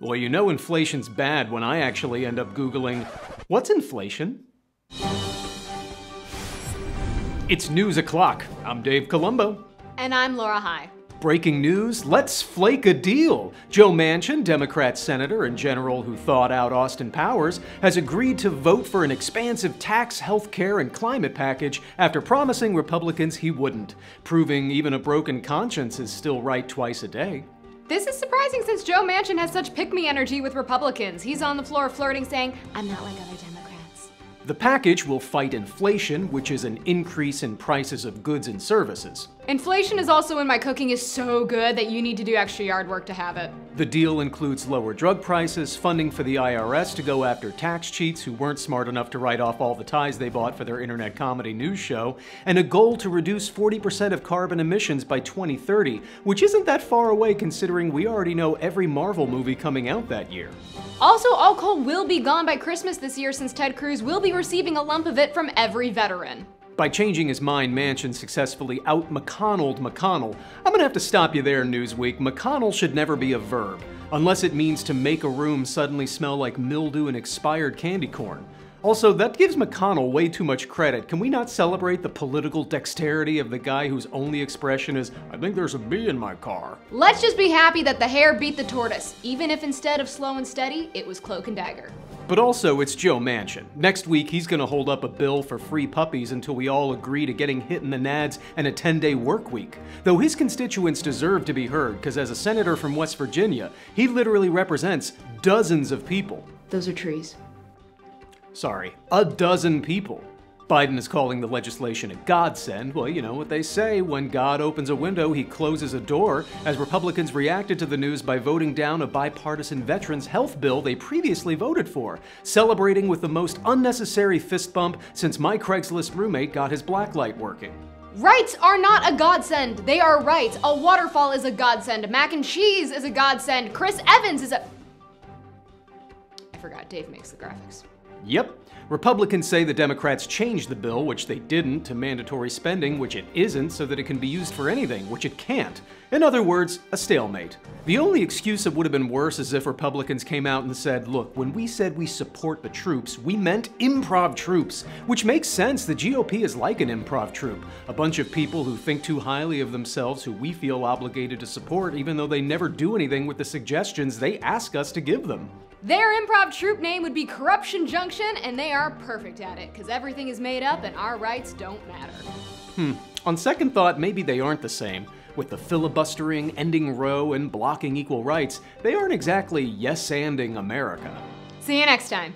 Well, you know inflation's bad when I actually end up Googling, what's inflation? It's News O'Clock. I'm Dave Columbo. And I'm Laura High. Breaking news, let's flake a deal. Joe Manchin, Democrat senator and general who thawed out Austin Powers, has agreed to vote for an expansive tax, health care, and climate package after promising Republicans he wouldn't, proving even a broken conscience is still right twice a day. This is surprising since Joe Manchin has such pick-me energy with Republicans. He's on the floor flirting, saying, "I'm not like other Democrats." The package will fight inflation, which is an increase in prices of goods and services. Inflation is also when my cooking is so good that you need to do extra yard work to have it. The deal includes lower drug prices, funding for the IRS to go after tax cheats who weren't smart enough to write off all the ties they bought for their internet comedy news show, and a goal to reduce 40% of carbon emissions by 2030, which isn't that far away considering we already know every Marvel movie coming out that year. Also, all coal will be gone by Christmas this year since Ted Cruz will be receiving a lump of it from every veteran. By changing his mind, Manchin successfully out-McConnelled McConnell. I'm gonna have to stop you there, Newsweek. McConnell should never be a verb, unless it means to make a room suddenly smell like mildew and expired candy corn. Also, that gives McConnell way too much credit. Can we not celebrate the political dexterity of the guy whose only expression is, "I think there's a bee in my car"? Let's just be happy that the hare beat the tortoise, even if instead of slow and steady, it was cloak and dagger. But also, it's Joe Manchin. Next week, he's gonna hold up a bill for free puppies until we all agree to getting hit in the nads and a 10-day work week. Though his constituents deserve to be heard, because as a senator from West Virginia, he literally represents dozens of people. Those are trees. Sorry, a dozen people. Biden is calling the legislation a godsend. Well, you know what they say, when God opens a window, he closes a door, as Republicans reacted to the news by voting down a bipartisan veterans health bill they previously voted for, celebrating with the most unnecessary fist bump since my Craigslist roommate got his blacklight working. Rights are not a godsend, they are rights. A waterfall is a godsend, mac and cheese is a godsend, Chris Evans is a... I forgot, Dave makes the graphics. Yep. Republicans say the Democrats changed the bill, which they didn't, to mandatory spending, which it isn't, so that it can be used for anything, which it can't. In other words, a stalemate. The only excuse that would have been worse is if Republicans came out and said, look, when we said we support the troops, we meant improv troops, which makes sense. The GOP is like an improv troupe, a bunch of people who think too highly of themselves who we feel obligated to support, even though they never do anything with the suggestions they ask us to give them. Their improv troupe name would be Corruption Junction, and they are perfect at it, because everything is made up and our rights don't matter. On second thought, maybe they aren't the same. With the filibustering, ending Roe, and blocking equal rights, they aren't exactly yes-anding America. See you next time.